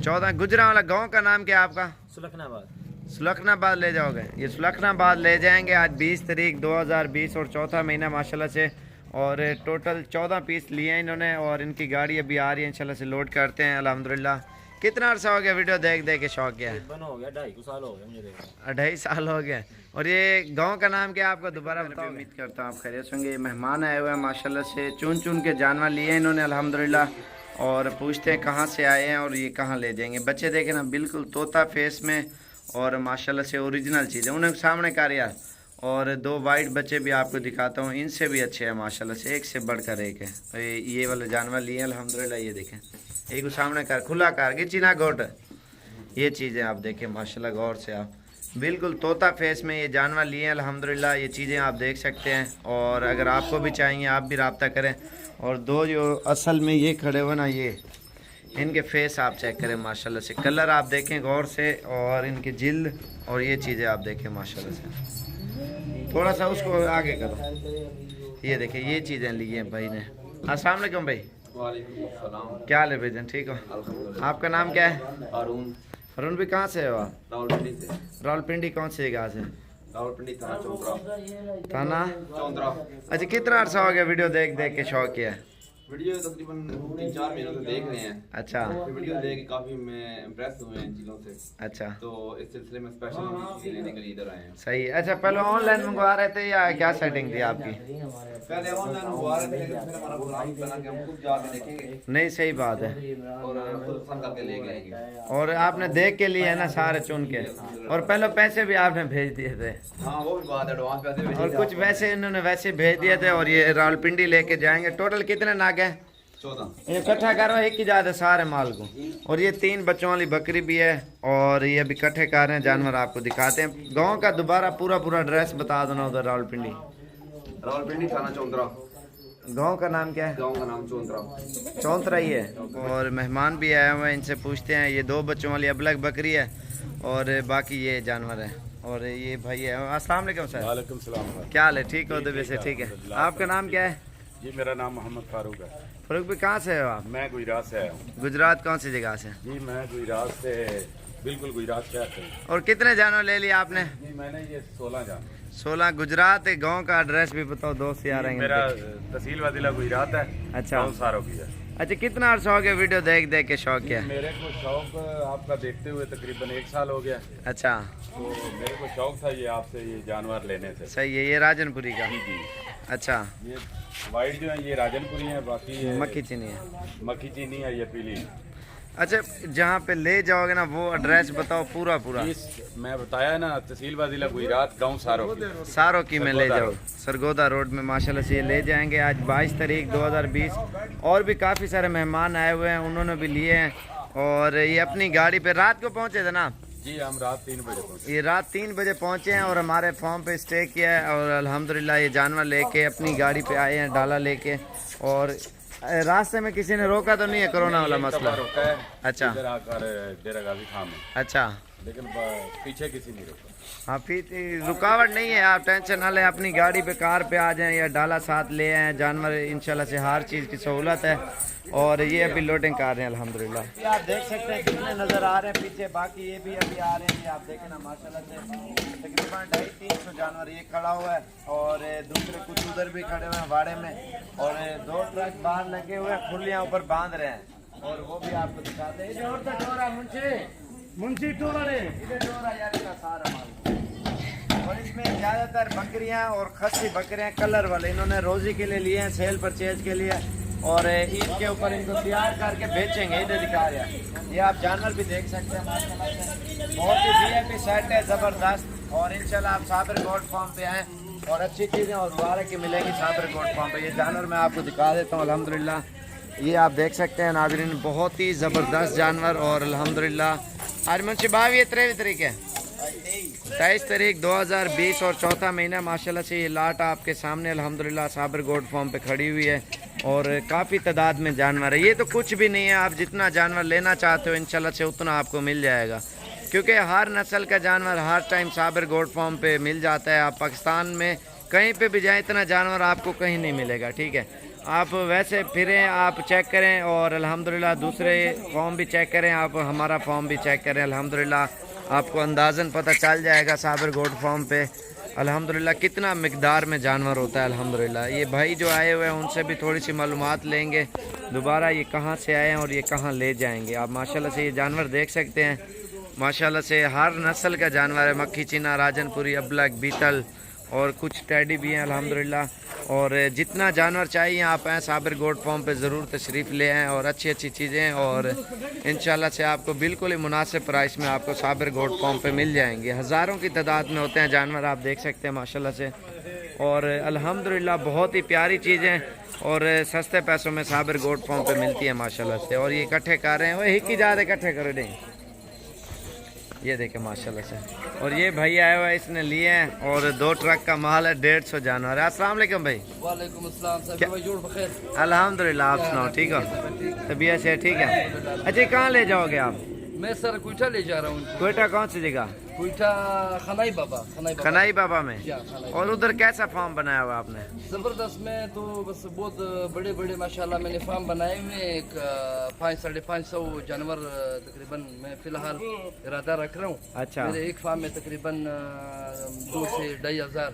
14। गुजरावाला गांव का नाम क्या है आपका? सुलखनाबाद। सुलखनाबाद ले जाओगे? ये सुलखनाबाद ले जाएंगे आज 20 तारीख 2020 और चौथा महीना माशाल्लाह से। और टोटल 14 पीस लिए हैं इन्होंने और इनकी गाड़ी अभी आ रही है इंशाल्लाह से। लोड करते हैं अल्हम्दुलिल्लाह। कितना अर्सा हो गया वीडियो देख देख के शौक किया? हो गया 2.5 साल हो गया मुझे देखा। 2.5 साल हो गए। और ये गांव का नाम क्या है आपका? दोबारा बताओ। उम्मीद करता हूँ आप खैरियत होंगे। ये मेहमान आए हुए हैं माशाल्लाह से। चुन चुन के जानवर लिए हैं इन्होंने अल्हम्दुलिल्लाह। और पूछते हैं कहाँ से आए हैं और ये कहाँ ले जाएंगे। बच्चे देखें ना बिल्कुल तोता फेस में और माशाल्लाह से ओरिजिनल चीज़ है। उन्हें सामने कर यार। और 2 वाइट बच्चे भी आपको दिखाता हूँ, इनसे भी अच्छे हैं माशाल्लाह से, एक से बढ़कर एक है। ये वाले जानवर लिए अल्हम्दुलिल्लाह। ये देखें एक को सामने कर, खुला कर गिचिना गोट। ये चीज़ें आप देखें माशाल्लाह गौर से। आप बिल्कुल तोता फेस में ये जानवर लिए अल्हम्दुलिल्लाह। ये चीज़ें आप देख सकते हैं। और अगर आपको भी चाहिए आप भी रब्ता करें। और 2 जो असल में ये खड़े हुए ना, ये इनके फेस आप चेक करें माशाल्लाह से। कलर आप देखें गौर से और इनके जिल्द और ये चीज़ें आप देखें माशाल्लाह से। थोड़ा सा उसको आगे करो। ये देखिए ये चीज़ें ली हैं भाई ने। अस्सलाम वालेकुम भाई। क्या हाल है भाईजान? ठीक हो? आपका नाम क्या है? अरुण। अरुण भी कहाँ से हो आप? रावलपिंडी से। रावलपिंडी कौन सी जगह से? रावलपिंडी थाना चौंतरा। थाना चौंतरा। अच्छा कितना अर्सा हो गया वीडियो देख देख के शौक किया? वीडियो तकरीबन 3-4 महीनों से देख रहे हैं। अच्छा। वीडियो देख के काफी मैं इम्प्रेस हुए हैं इन चीज़ों से। अच्छा। तो इस सिलसिले में स्पेशल चीज़ें लेने के लिए इधर आए हैं। सही है। अच्छा पहले ऑनलाइन मंगवा रहे थे या क्या सेटिंग थी आपकी? पहले ऑनलाइन मंगवा रहे थे लेकिन फिर हमारा प्रोग्राम बना कि हम खुद जाके देखेंगे। नहीं सही बात है। और खुद पसंद करके लेके आएंगे। और आपने देख के लिए है ना सारे चुन के। और पहले पैसे भी आपने भेज दिए थे। हाँ वो भी बात है, एडवांस पैसे भेजे और कुछ वैसे इन्होंने वैसे भेज दिए थे। और ये रावलपिंडी लेके जाएंगे। टोटल कितने नाग है? 14। ये इकट्ठा करो एक ही जात है सारे माल को। और ये 3 बच्चों वाली बकरी भी है। और ये अभी इकट्ठे कर रहे हैं जानवर, आपको दिखाते हैं। गांव का दोबारा पूरा एड्रेस बता दो ना उधर रावलपिंडी। रावलपिंडी थाना चौंतरा। गांव का नाम क्या है? गांव का नाम चौंतरा। चौंतरा ही है। और मेहमान भी आए हुए हैं, इनसे पूछते हैं। ये 2 बच्चों वाली अबलग बकरी है और बाकी ये जानवर है। और ये भाई है। अस्सलाम वालेकुम सर। वालेकुम सलाम। क्या हाल है? ठीक हो? तो वैसे ठीक है। आपका नाम क्या है? जी मेरा नाम मोहम्मद फारूक है। फारूक भी कहाँ से हो आप? मैं गुजरात से आया हूँ। गुजरात कौन सी जगह से? जी मैं गुजरात से बिल्कुल गुजरात शहर से। और कितने जानवर ले लिए आपने? जी मैंने ये 16 जानवर। 16 गुजरात। गांव का एड्रेस भी बताओ, दोस्त यार आएंगे। मेरा तहसील वादिला गुजरात है। अच्छा। बहुत सारों की है। अच्छा कितना अर्सा हो गया वीडियो देख देख के शौक किया? मेरे को शौक आपका देखते हुए तकरीबन 1 साल हो गया। अच्छा। तो मेरे को शौक था ये आपसे ये जानवर लेने से। सही है। ये राजनपुरी का? जी। अच्छा। ये वाइट जो है ये राजनपुरी है, बाकी ये मक्खी चीनी है। मक्खी चीनी है ये पीली। अच्छा जहाँ पे ले जाओगे ना वो एड्रेस बताओ पूरा। मैं बताया ना तहसील वादिला गुजरात, गाँव सारों की में ले जाओ। सरगोदा रोड में माशाल्लाह से ये ले जाएंगे आज 22 तारीख 2020। और भी काफ़ी सारे मेहमान आए हुए हैं, उन्होंने भी लिए हैं। और ये अपनी गाड़ी पे रात को पहुँचे थे ना? जी हम रात 3 बजे पहुँचे। ये रात 3 बजे पहुँचे हैं और हमारे फार्म पे स्टे किया है। और अल्हम्दुलिल्लाह ये जानवर लेके अपनी गाड़ी पे आए हैं डाला लेके। और रास्ते में किसी ने रोका तो नहीं है? कोरोना वाला मसला रोका है। अच्छा। इधर आकर डेरा गाजी खाम में। अच्छा। लेकिन पीछे किसी नहीं रोका। हाँ फिर रुकावट नहीं है, आप टेंशन ना लें। अपनी गाड़ी पे कार पे आ जाएं या डाला साथ ले आएँ। जानवर इंशाल्लाह से हर चीज़ की सहूलत है। और ये अभी लोडिंग कर रहे हैं अल्हम्दुलिल्लाह। ये आप देख सकते हैं कितने नज़र आ रहे हैं पीछे। बाकी ये भी अभी आ रहे हैं। ये आप देखें ना माशाल्लाह से तकरीबन 250-300 जानवर ये खड़ा हुआ है। और दूसरे कुछ उधर भी खड़े हुए हैं वाड़े में। और 2 ट्रक बाहर लगे हुए हैं, खुलियाँ ऊपर बांध रहे हैं। और वो भी आपको दिखाते हैं। इधर टोरा मुंशी टोरा रे इधर टोरा यार इतना सारा माल। और इसमें ज़्यादातर बकरियां और खस्सी बकरियां कलर वाले इन्होंने रोज़ी के लिए लिए हैं, सेल परचेज के लिए। और ईद के ऊपर इनको तैयार करके बेचेंगे। इधर दिखा रहा है। ये आप जानवर भी देख सकते हैं माशाल्लाह से। बहुत ही VIP सेट है ज़बरदस्त। और इंशाल्लाह आप साबर गोट फार्म पे आएँ और अच्छी चीज़ें और मुबारक की मिलेंगी साबर गोट फार्म पे। ये जानवर मैं आपको दिखा देता हूँ अल्हम्दुलिल्लाह। ये आप देख सकते हैं नाज़रीन, बहुत ही ज़बरदस्त जानवर। और अल्हम्दुलिल्लाह आज मुंशी भाव ये 23 तारीख है 23 तारीख 2020 और चौथा महीना माशाल्लाह से। ये लाट आपके सामने अल्हम्दुलिल्लाह साबर गोट फार्म पे खड़ी हुई है। और काफ़ी तादाद में जानवर है। ये तो कुछ भी नहीं है, आप जितना जानवर लेना चाहते हो इंशाल्लाह से उतना आपको मिल जाएगा। क्योंकि हर नस्ल का जानवर हर टाइम साबिर गोट फार्म पे मिल जाता है। आप पाकिस्तान में कहीं पे भी जाएं इतना जानवर आपको कहीं नहीं मिलेगा, ठीक है। आप वैसे फिरें, आप चेक करें और अल्हम्दुलिल्लाह दूसरे फॉर्म भी चेक करें, आप हमारा फॉर्म भी चेक करें। अल्हम्दुलिल्लाह आपको अंदाज़न पता चल जाएगा साबिर गोट फार्म पे अल्हम्दुलिल्लाह कितना मिकदार में जानवर होता है। अल्हम्दुलिल्लाह ये भाई जो आए हुए हैं उनसे भी थोड़ी सी मालूमात लेंगे दोबारा, ये कहाँ से आए हैं और ये कहाँ ले जाएंगे। आप माशाल्लाह से ये जानवर देख सकते हैं, माशाल्लाह से हर नस्ल का जानवर है। मक्खी चीना, राजनपुरी, अबलग, बीतल और कुछ टैडी भी हैं अल्हम्दुलिल्लाह। और जितना जानवर चाहिए आप आएँ साबिर गोट फार्म पे ज़रूर तशरीफ़ ले आएँ और अच्छी अच्छी चीज़ें और इंशाल्लाह से आपको बिल्कुल ही मुनासिब प्राइस में आपको साबिर गोट फार्म पे मिल जाएंगे। हज़ारों की तादाद में होते हैं जानवर, आप देख सकते हैं माशाल्लाह से। और अल्हम्दुलिल्लाह बहुत ही प्यारी चीज़ें और सस्ते पैसों में साबिर गोट फार्म पे मिलती है माशाल्लाह से। और ये इकट्ठे कर रहे हैं, वो हिक ही ज़्यादा इकट्ठे कर दें, ये देखें माशाल्लाह से। और ये भाई आया हुआ है, इसने लिए हैं और 2 ट्रक का माल है, 150 जानवर है। अस्सलाम वालेकुम भाई। वालेकुम अस्सलाम। अल्हम्दुलिल्लाह, आप सुनाओ ठीक हो? तबीयत से ठीक है? अच्छा कहाँ ले जाओगे आप? मैं सर कोयटा ले जा रहा हूँ। कोयटा कौन सी जगह? कोयटा खनाई बाबा। खनाई बाबा में। और उधर कैसा फार्म बनाया हुआ आपने? जबरदस्त। मैं तो बस बहुत बड़े बड़े माशाल्लाह मैंने फार्म बनाए हुए, एक 500-550 जानवर तकरीबन मैं फिलहाल इरादा रख रहा हूँ। अच्छा। मेरे एक फार्म में तकरीबन 2 से 2.5 हज़ार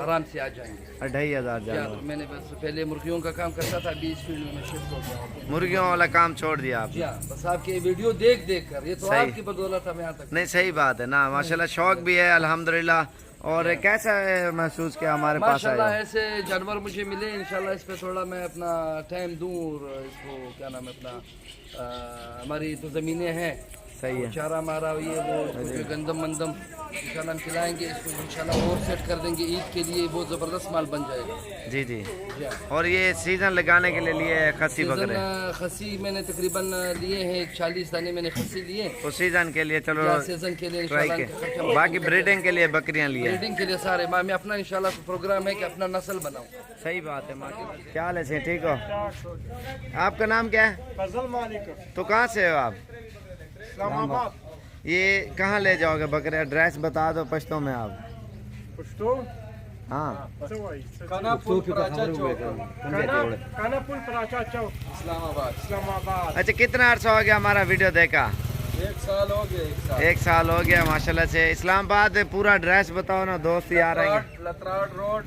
आराम से आ जाएंगे। 2.5 जानवर। मैंने बस पहले मुर्गियों का काम करता था, अभी इस फील्ड में शिफ्ट हो गया। मुर्गियों वाला काम छोड़ दिया आप? बस आपके वीडियो देख देख कर, ये तो आपकी बदौलत है यहाँ तक। नहीं सही बात है ना, माशाल्लाह शौक भी है अल्हम्दुलिल्लाह। और कैसा महसूस किया हमारे पास माशाल्लाह आया? ऐसे जानवर मुझे मिले, इंशाल्लाह इस पे थोड़ा मैं अपना टाइम दूं और इसको क्या नाम है अपना हमारी तो ज़मीनें हैं, सही है, चारा हमारा ये वो गंदम मंदम इंशाल्लाह हम खिलाएंगे इसको, इंशाल्लाह और सेट कर देंगे। ईद के लिए बहुत ज़बरदस्त माल बन जाएगा। जी जी। और ये सीजन लगाने के लिए खस्सी बकरे? खस्सी मैंने तकरीबन लिए हैं 40 दाने मैंने खस्सी लिए। तो सीजन के लिए चलो सीजन के लिए ट्राई के, बाकी ब्रीडिंग के लिए बकरियां लिए? ब्रीडिंग के लिए सारे मैं अपना इंशाल्लाह प्रोग्राम है कि अपना नस्ल बनाऊं। सही बात है माशाल्लाह। क्या हाल है, ठीक हो? आपका नाम क्या है? फजल मालिक। तो कहाँ से हो आप? इस्लामाबाद। ये कहाँ ले जाओगे बकरे? एड्रेस बता दो पश्तो में आप। पश्तो? हाँ। कानापुर प्राचा चौक, कानापुर प्राचा चौक, इस्लामाबाद। अच्छा कितना अर्सा हो गया हमारा वीडियो देखा? 1 साल हो गया। 1 साल हो गया माशाल्लाह से। इस्लामाबाद पूरा एड्रेस बताओ ना, दोस्त यार आएंगे। लतराट रोड,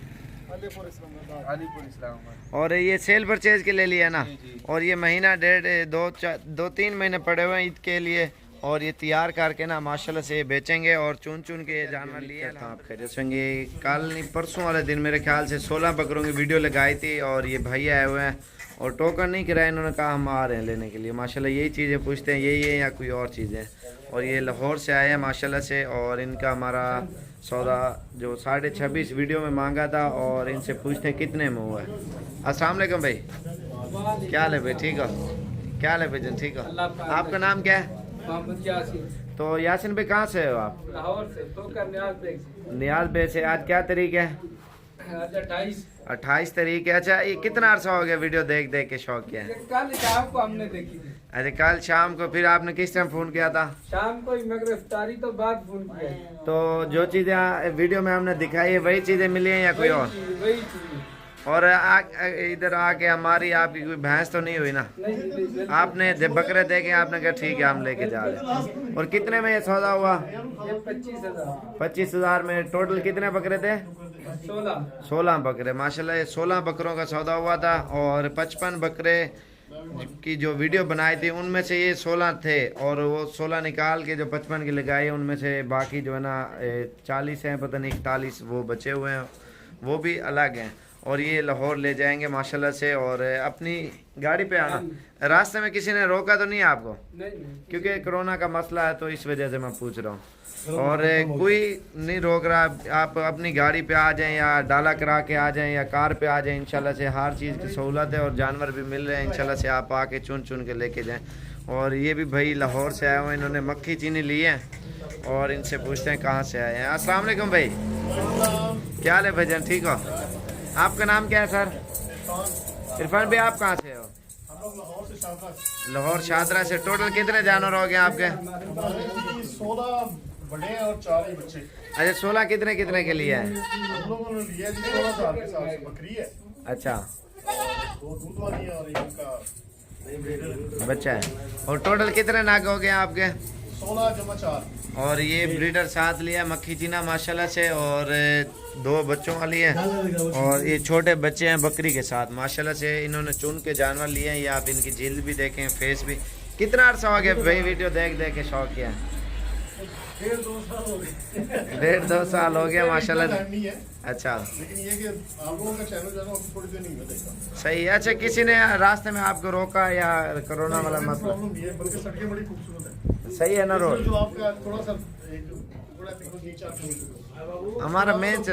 अलीपुर इस्लामाबाद। और ये सेल परचेज के लिए लिया ना? और ये महीना 2-3 महीने पड़े हुए हैं ईद के लिए, और ये तैयार करके ना माशाल्लाह से बेचेंगे और चुन चुन के जानवर लिए। आप खैरियत से होंगे? कल नहीं परसों वाले दिन मेरे ख्याल से 16 बकरों की वीडियो लगाई थी और ये भाई आए हुए हैं और टोकन नहीं कराया, इन्होंने कहा हम आ रहे हैं लेने के लिए। माशाल्लाह यही चीज़ें पूछते हैं, यही है या कोई और चीज़ें? और ये लाहौर से आए हैं माशाल्लाह से। और इनका हमारा सौदा जो 26.5 वीडियो में मांगा था और इनसे पूछते हैं कितने में हुआ है। अस्सलाम वालेकुम भाई, क्या हाल है भाई, ठीक हो? क्या हाल है भाईजान, ठीक हो? आपका नाम क्या है? तो यासिन भाई कहाँ से हो आप? लाहौर से। तो नियाज भाई से। आज क्या तारीख है? 28 तारीख है। अच्छा ये कितना अर्सा हो गया वीडियो देख देख के शौक किया है? कल शाम को हमने देखी थी। अच्छा कल शाम को। फिर आपने किस टाइम फ़ोन किया था? शाम को मगर इफ्तारी तो बाद फोन किया। तो जो चीज़ें वीडियो में हमने दिखाई है वही चीज़ें मिली हैं या कोई और? वही चीज़। और इधर आके हमारी आपकी कोई भैंस तो नहीं हुई ना? आपने बकरे देखे, आपने कहा ठीक है हम लेके जा रहे हैं। और कितने में ये सौदा हुआ? 25,000 में। टोटल कितने बकरे थे? 16 बकरे माशाल्लाह। ये 16 बकरों का सौदा हुआ था और 55 बकरे की जो वीडियो बनाई थी उनमें से ये 16 थे और वो 16 निकाल के जो 55 की लगाई है उनमें से बाकी जो है ना 40 हैं, पता नहीं 41 वो बचे हुए हैं, वो भी अलग हैं। और ये लाहौर ले जाएंगे माशाल्लाह से। और अपनी गाड़ी पे आना, रास्ते में किसी ने रोका तो नहीं आपको? नहीं। क्योंकि कोरोना का मसला है तो इस वजह से मैं पूछ रहा हूँ। और कोई नहीं रोक रहा, आप अपनी गाड़ी पे आ जाएं या डाला करा के आ जाएं या कार पे आ जाएं, इंशाल्लाह से हर चीज़ की सहूलत है और जानवर भी मिल रहे हैं इंशाल्लाह से। आप आके चुन चुन के लेके जाएं। और ये भी भाई लाहौर से आए हुए हैं, इन्होंने मक्खी चीनी ली है और इनसे पूछते हैं कहाँ से आए हैं। अस्सलाम वालेकुम भाई, क्या हाल है भाईजान, ठीक हो? आपका नाम क्या है सर? इरफान भाई आप कहाँ से हो? लाहौर से शादरा से। लाहौर शादरा से। टोटल कितने जानवर हो गए आपके? हमारे 16 बड़े हैं और 4 ही बच्चे। अच्छा 16 कितने कितने के लिए है? हम लोगों ने लिया जी 16,000 के हिसाब से बकरी है, अच्छा 2 दूध वाली है और एक उनका बच्चा है। और टोटल कितने नाग हो गए आपके? 16 जमा 4। और ये ब्रीडर साथ लिया मक्खी जीना माशाल्लाह से, और 2 बच्चों वाली है, और ये छोटे बच्चे हैं बकरी के साथ माशाल्लाह से। इन्होंने चुन के जानवर लिए हैं। ये आप इनकी जिल्द भी देखें, फेस भी। कितना अर्सा हो गया भाई वीडियो देख देख के शौक किया? 1.5-2 साल हो गया माशाल्लाह। अच्छा लेकिन ये कि आप लोगों का चैनल जो है ना थोड़ी देर नहीं है देखा। सही है। अच्छा किसी ने रास्ते में आपको रोका या कोरोना वाला मसला? प्रॉब्लम नहीं है, बल्कि सड़कें बड़ी खूबसूरत है। सही है ना रोड? जो आपका थोड़ा सा एक बड़ा तकरीबन 3-4 किलोमीटर हमारा मेन से।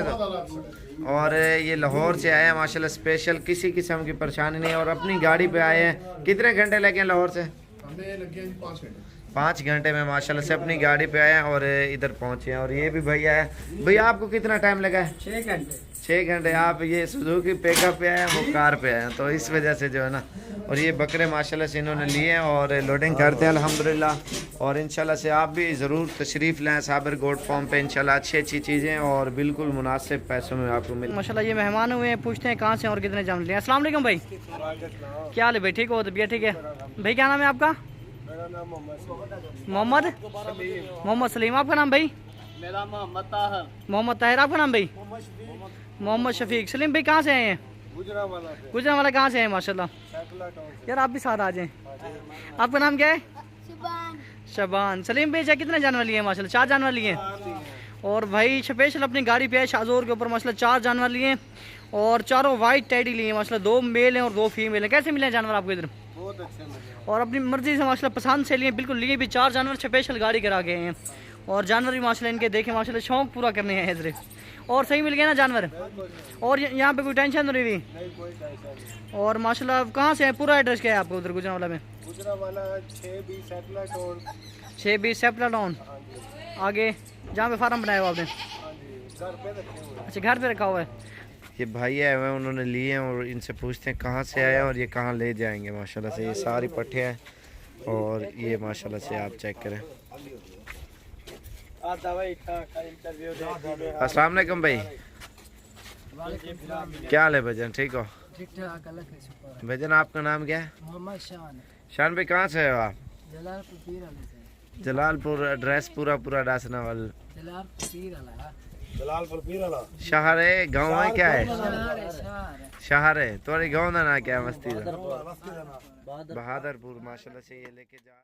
और ये लाहौर से आए हैं माशाल्लाह स्पेशल, किसी किस्म की परेशानी नहीं, और अपनी गाड़ी पे आए हैं। कितने घंटे लगे हैं लाहौर से? हमें लगे 5 घंटे। 5 घंटे में माशाल्लाह से अपनी गाड़ी पे आए हैं और इधर पहुंचे हैं। और ये भी भैया है। भैया आपको कितना टाइम लगा है? 6 घंटे। 6 घंटे। आप ये सुजुकी पिकअप पे आए हैं, वो कार पे आए हैं, तो इस वजह से जो है ना। और ये बकरे माशाल्लाह से इन्होंने लिए हैं और लोडिंग करते हैं अल्हम्दुलिल्लाह। और इंशाल्लाह से आप भी ज़रूर तशरीफ़ लें साबिर गोट फार्म पे। इंशाल्लाह अच्छी अच्छी चीज़ें और बिल्कुल मुनासिब पैसों में आपको मिल। माशाल्लाह ये मेहमान हुए हैं, पूछते हैं कहाँ से और कितने जानवर लिए। अस्सलाम वालेकुम भाई, क्या हाल है भाई? ठीक हो? तबीयत ठीक है भाई? क्या नाम है आपका? मोहम्मद सलीम। आपका नाम भाई? मेरा मोहम्मद ताहिर। मोहम्मद ताहिर। आपका नाम भाई? मोहम्मद शफीक। सलीम भाई कहाँ से आए हैं? गुजरांवाला कहाँ से आए माशाल्लाह? यार आप भी साथ आ जाएं। आपका नाम क्या है? शबान। सलीम भाई कितने जानवर लिए हैं माशाल्लाह? 4 जानवर लिए हैं। और भाई स्पेशल अपनी गाड़ी पे है शाहजोर के ऊपर माशाल्लाह 4 जानवर लिए हैं, और चारों वाइट टेडी लिए हैं माशाल्लाह। 2 मेल हैं और 2 फीमेल हैं। कैसे मिले हैं जानवर आपको इधर? बहुत अच्छे लगे। और अपनी मर्जी से माशाल्लाह पसंद से लिए, बिल्कुल लिए भी 4 जानवर स्पेशल गाड़ी करा गए हैं। और जानवर भी माशाल्लाह इनके देखे माशाल्लाह शौक पूरा करने हैं इधर। और सही मिल गया ना जानवर? और यहाँ पे कोई टेंशन नहीं रही? नहीं कोई टेंशन नहीं। और माशाल्लाह कहाँ से है? पूरा एड्रेस क्या है आपको उधर गुजरांवाला में? Gujranwala 6B satellite town. 6B satellite town आगे जहाँ पे फार्म बनाया हुआ आपने? घर पे रखे हुए। अच्छा घर पे रखा हुआ है। ये भाई आए हुए हैं, उन्होंने लिए हैं और इनसे पूछते हैं कहाँ से आए और ये कहाँ ले जाएंगे माशाल्लाह से। ये सारी पट्टे हैं और ये माशाल्लाह से आप चेक करें। अस्सलाम वालेकुम भाई, क्या हाल है भजन? ठीक हो? ठीक ठाक। भजन आपका नाम क्या है? मोहम्मद शान। शान भाई कहाँ से हो आप? जलालपुर पीर वाले से। जलालपुर। एड्रेस पूरा डासना वाल। जलालपुर पीर वाला। जलालपुर पीर वाला शहर है गाँव है क्या है? शहर है। तुम्हारे गाँव का ना क्या है? मस्ती बहादुरपुर। बहादुरपुर माशाल्लाह से ये लेके जा